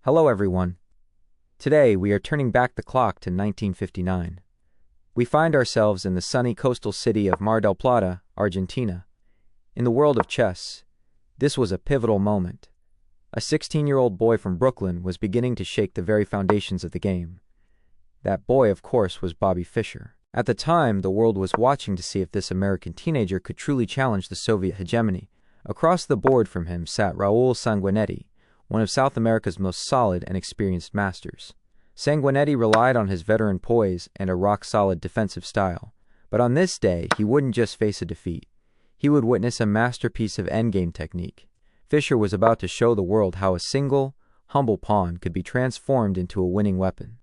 Hello everyone. Today we are turning back the clock to 1959. We find ourselves in the sunny coastal city of Mar del Plata, Argentina. In the world of chess, this was a pivotal moment. A 16-year-old boy from Brooklyn was beginning to shake the very foundations of the game. That boy, of course, was Bobby Fischer. At the time, the world was watching to see if this American teenager could truly challenge the Soviet hegemony. Across the board from him sat Raul Sanguinetti, one of South America's most solid and experienced masters. Sanguinetti relied on his veteran poise and a rock-solid defensive style. But on this day, he wouldn't just face a defeat. He would witness a masterpiece of endgame technique. Fischer was about to show the world how a single, humble pawn could be transformed into a winning weapon.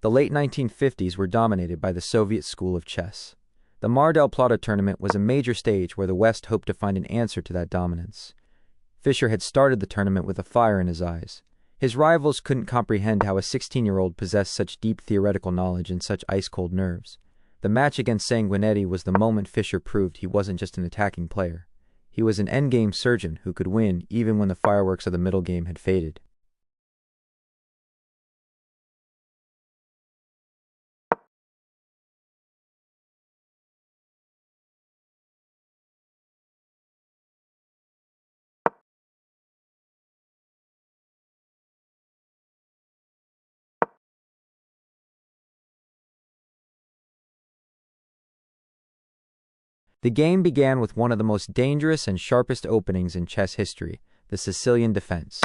The late 1950s were dominated by the Soviet school of chess. The Mar del Plata tournament was a major stage where the West hoped to find an answer to that dominance. Fischer had started the tournament with a fire in his eyes. His rivals couldn't comprehend how a 16-year-old possessed such deep theoretical knowledge and such ice-cold nerves. The match against Sanguinetti was the moment Fischer proved he wasn't just an attacking player. He was an endgame surgeon who could win even when the fireworks of the middle game had faded. The game began with one of the most dangerous and sharpest openings in chess history, the Sicilian defense.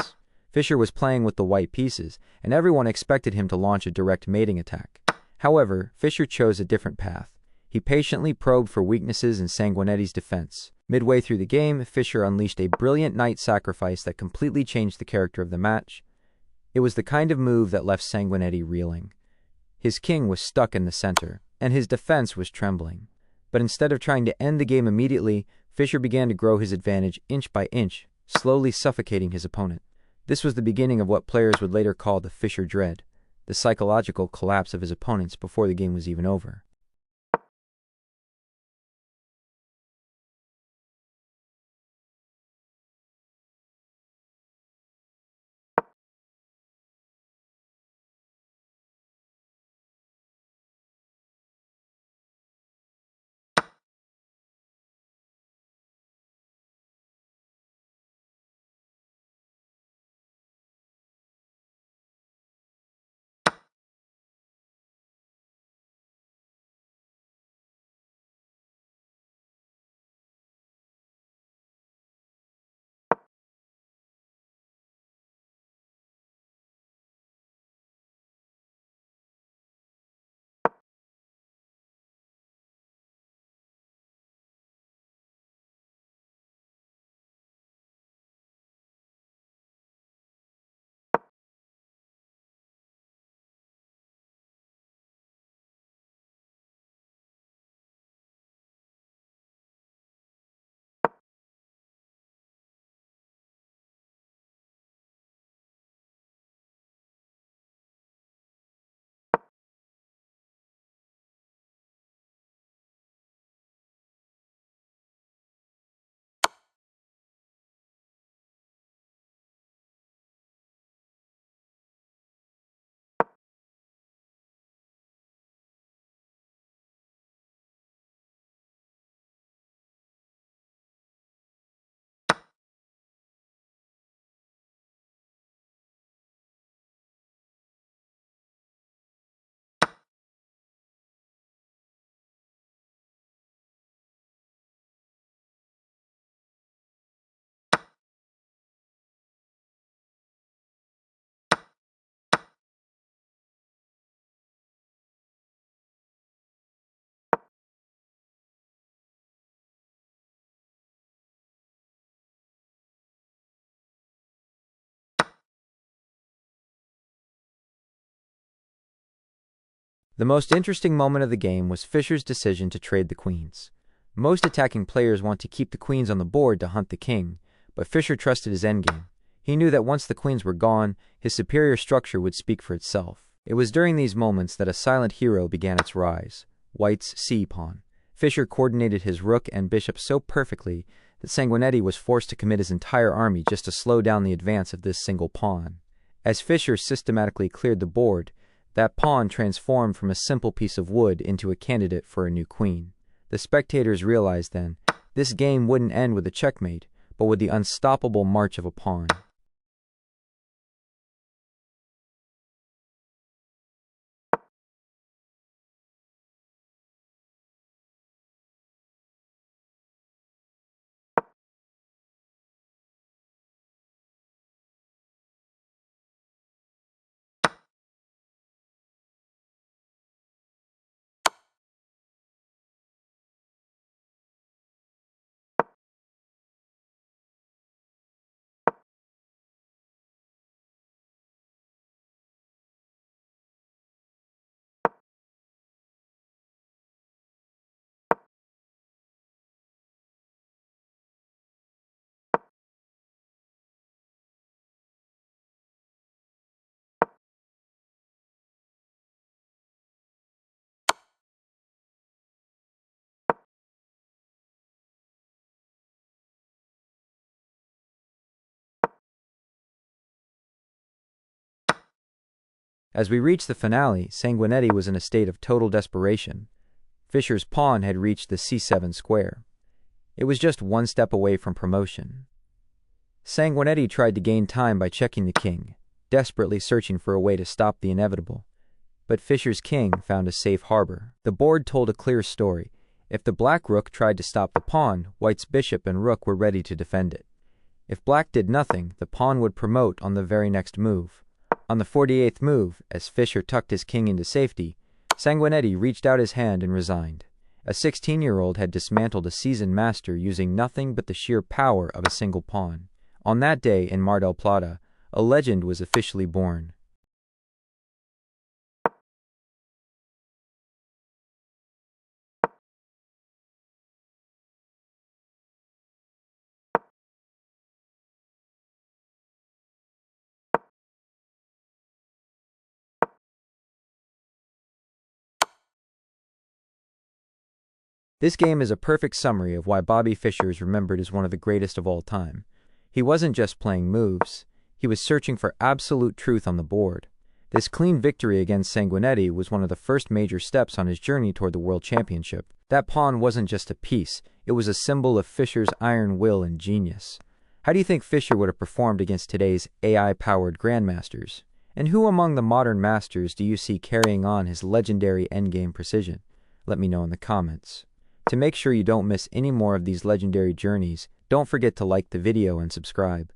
Fischer was playing with the white pieces, and everyone expected him to launch a direct mating attack. However, Fischer chose a different path. He patiently probed for weaknesses in Sanguinetti's defense. Midway through the game, Fischer unleashed a brilliant knight sacrifice that completely changed the character of the match. It was the kind of move that left Sanguinetti reeling. His king was stuck in the center, and his defense was trembling. But instead of trying to end the game immediately, Fischer began to grow his advantage inch by inch, slowly suffocating his opponent. This was the beginning of what players would later call the Fischer dread, the psychological collapse of his opponents before the game was even over. The most interesting moment of the game was Fischer's decision to trade the queens. Most attacking players want to keep the queens on the board to hunt the king, but Fischer trusted his endgame. He knew that once the queens were gone, his superior structure would speak for itself. It was during these moments that a silent hero began its rise: White's c-pawn. Fischer coordinated his rook and bishop so perfectly that Sanguinetti was forced to commit his entire army just to slow down the advance of this single pawn. As Fischer systematically cleared the board, that pawn transformed from a simple piece of wood into a candidate for a new queen. The spectators realized then, this game wouldn't end with a checkmate, but with the unstoppable march of a pawn. As we reached the finale, Sanguinetti was in a state of total desperation. Fischer's pawn had reached the c7 square. It was just one step away from promotion. Sanguinetti tried to gain time by checking the king, desperately searching for a way to stop the inevitable. But Fischer's king found a safe harbor. The board told a clear story. If the black rook tried to stop the pawn, White's bishop and rook were ready to defend it. If black did nothing, the pawn would promote on the very next move. On the 48th move, as Fischer tucked his king into safety, Sanguinetti reached out his hand and resigned. A 16-year-old had dismantled a seasoned master using nothing but the sheer power of a single pawn. On that day in Mar del Plata, a legend was officially born. This game is a perfect summary of why Bobby Fischer is remembered as one of the greatest of all time. He wasn't just playing moves, he was searching for absolute truth on the board. This clean victory against Sanguinetti was one of the first major steps on his journey toward the World Championship. That pawn wasn't just a piece, it was a symbol of Fischer's iron will and genius. How do you think Fischer would have performed against today's AI-powered Grandmasters? And who among the modern masters do you see carrying on his legendary endgame precision? Let me know in the comments. To make sure you don't miss any more of these legendary journeys, don't forget to like the video and subscribe.